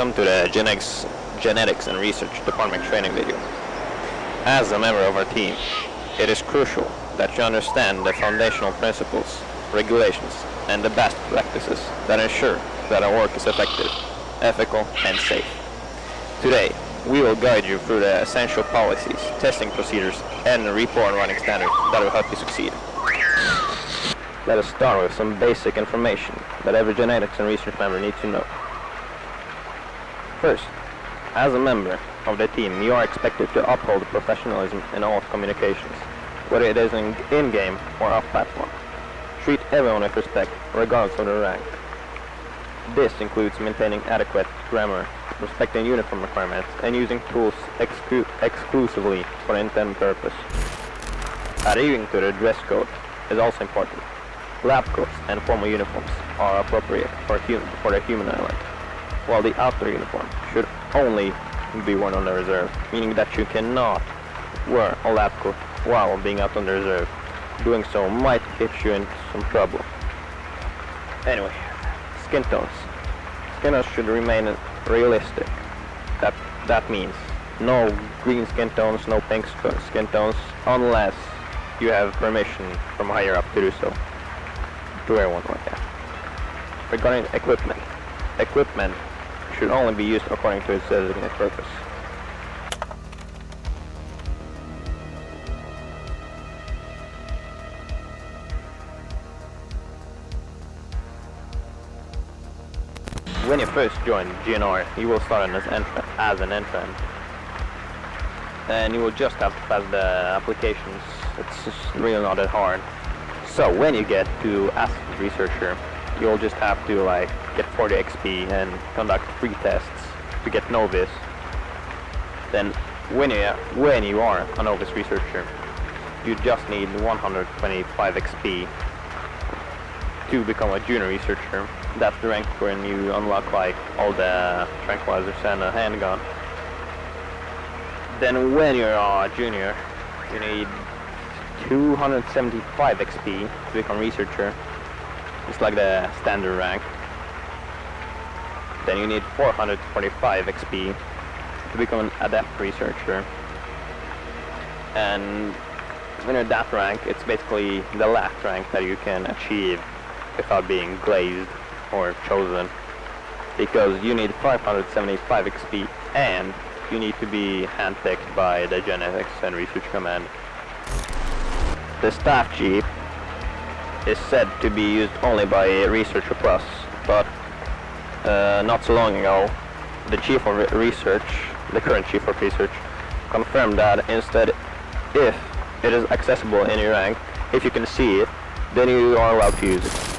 welcome to the Genetics and Research Department training video. As a member of our team, it is crucial that you understand the foundational principles, regulations, and the best practices that ensure that our work is effective, ethical, and safe. Today, we will guide you through the essential policies, testing procedures, and report running standards that will help you succeed. Let us start with some basic information that every genetics and research member needs to know. First, as a member of the team, you are expected to uphold professionalism in all communications, whether it is in-game or off-platform. Treat everyone with respect, regardless of their rank. This includes maintaining adequate grammar, respecting uniform requirements, and using tools exclusively for the intended purpose. Adhering to the dress code is also important. Lab coats and formal uniforms are appropriate for the human element, while the outer uniform should only be worn on the reserve, meaning that you cannot wear a lab coat while being out on the reserve. Doing so might get you into some trouble. Anyway, skin tones. Skin tones should remain realistic. That means no green skin tones, no pink skin tones, unless you have permission from higher up to do so. To wear one like that. Regarding equipment should only be used according to its designated purpose. When you first join GNR, you will start as an entrant, and you will just have to pass the applications. It's just really not that hard. So when you get to Asset Researcher, you'll just have to get 40 XP and conduct 3 tests to get Novice. Then when you are a Novice Researcher, you just need 125 XP to become a Junior Researcher. That's the rank when you unlock all the tranquilizers and a handgun. Then when you're a Junior, you need 275 XP to become Researcher. It's like the standard rank. Then you need 445 XP to become an Adept Researcher. And when you're that rank, it's basically the last rank that you can achieve without being glazed or chosen, because you need 575 XP and you need to be handpicked by the Genetics and Research Command. The Staff Jeep is said to be used only by Researcher Plus, but not so long ago, the Chief of Research, the current Chief of Research, confirmed that instead, if it is accessible in your rank, if you can see it, then you are allowed to use it.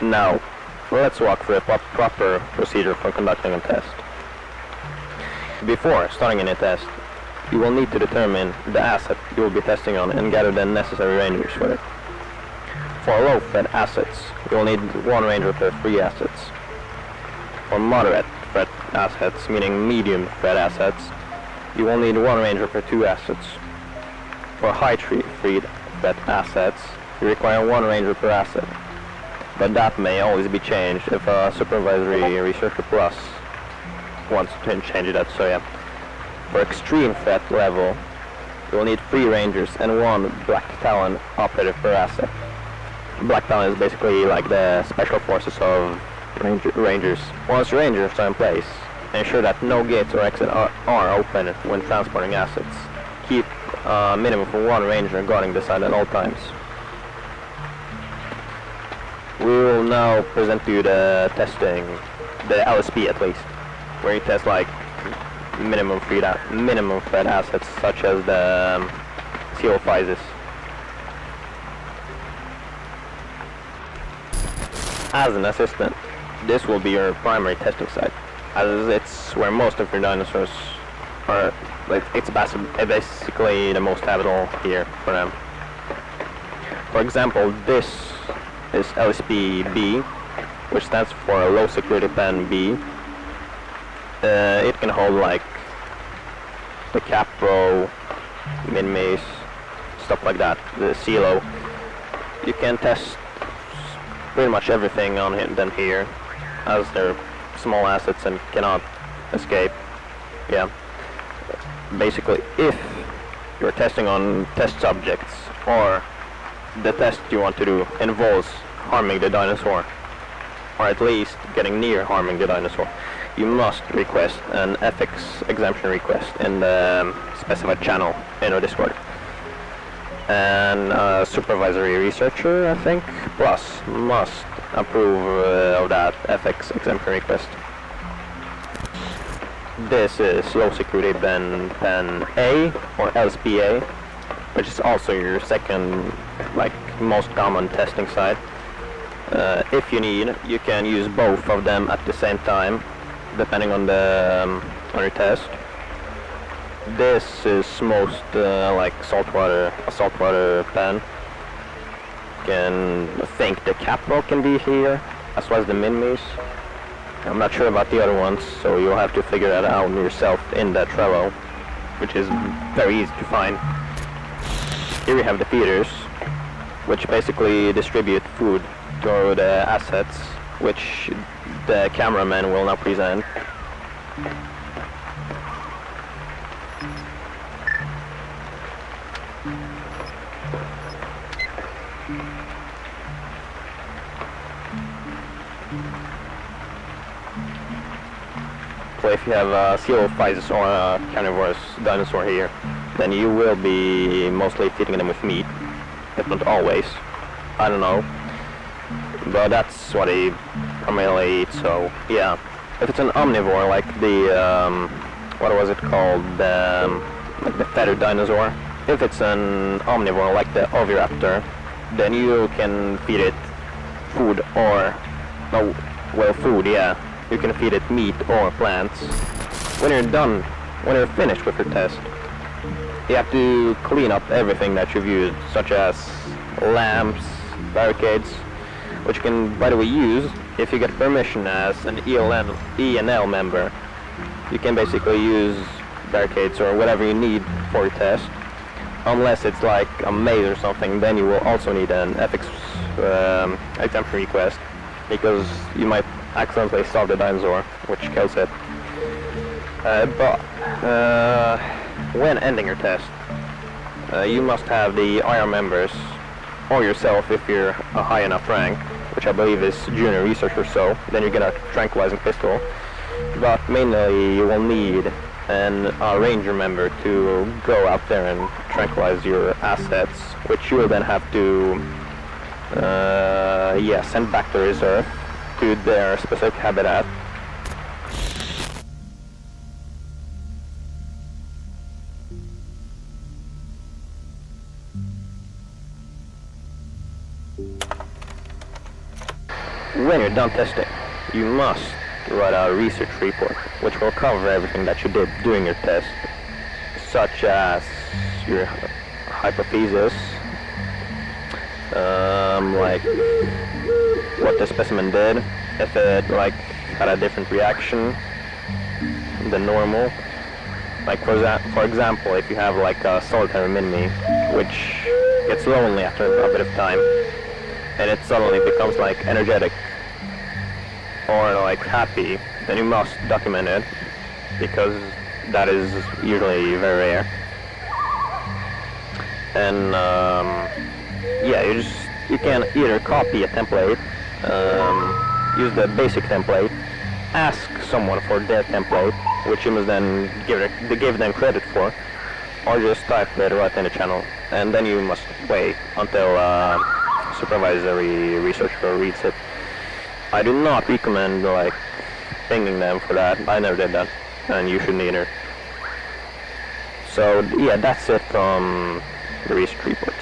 Now, let's walk through a proper procedure for conducting a test. Before starting any test, you will need to determine the asset you will be testing on and gather the necessary rangers for it. For low-threat assets, you will need 1 ranger per 3 assets. For moderate threat assets, meaning medium threat assets, you will need 1 ranger per 2 assets. For high threat assets, you require 1 ranger per asset. But that may always be changed if a Supervisory Researcher Plus wants to change that, so yeah. For extreme threat level, you will need 3 Rangers and 1 Black Talon operative per asset. Black Talon is basically like the special forces of Rangers. Once Rangers are in place, ensure that no gates or exits are open when transporting assets. Keep a minimum of 1 Ranger guarding the site at all times. We will now present to you the testing, the LSP at least, where you test minimum threat assets such as the CO5s. As an assistant, this will be your primary testing site, as it's where most of your dinosaurs are. It's basically the most habitable here for them. For example, this is LSP B, which stands for Low Security Pen B. It can hold the Capro, Min-Maze, stuff like that, the CeeLo. You can test pretty much everything on them here, as they're small assets and cannot escape. Yeah. Basically, if you're testing on test subjects, or the test you want to do involves harming the dinosaur, or at least getting near harming the dinosaur, you must request an ethics exemption request in the specified channel in our Discord. And a supervisory researcher, I think, plus must approve of that ethics exemption request. This is low security pen A, or LSPA, which is also your second, like, most common testing site. If you need, you can use both of them at the same time, depending on the on your test. This is most like a saltwater pen. You can think the Capro can be here, as well as the Min-Maze. I'm not sure about the other ones, so you'll have to figure that out yourself in that Trello, which is very easy to find. Here we have the feeders, which basically distribute food to the assets, which the cameraman will now present. So if you have a coelophysis or a carnivorous dinosaur here, then you will be mostly feeding them with meat, if not always. I don't know, but that's what he primarily eats. So yeah, if it's an omnivore like the what was it called, like the feathered dinosaur, if it's an omnivore like the ROBLOX, then you can feed it food or food, yeah. You can feed it meat or plants. When you're finished with your test, you have to clean up everything that you've used, such as lamps, barricades, which you can, by the way, use if you get permission as an ENL member. You can basically use barricades or whatever you need for your test. Unless it's like a maze or something, then you will also need an ethics exemption request, because you might accidentally stop the dinosaur, which kills it. But when ending your test, you must have the IR members, or yourself if you're a high enough rank, which I believe is junior researcher, so then you get a tranquilizing pistol. But mainly you will need a ranger member to go out there and tranquilize your assets, which you will then have to send back to reserve to their specific habitat. When you're done testing, you must write a research report, which will cover everything that you did during your test, such as your hypothesis, like what the specimen did, if it had a different reaction than normal. Like for example, if you have a solitary mini, which gets lonely after a bit of time, and it suddenly becomes energetic or happy, then you must document it, because that is usually very rare. And you can either copy a template, use the basic template, ask someone for their template, which you must then give them credit for, or just type it right in the channel, and then you must wait until supervisory researcher reads it. I do not recommend pinging them for that. I never did that, and you shouldn't either. So yeah, that's it from the research report.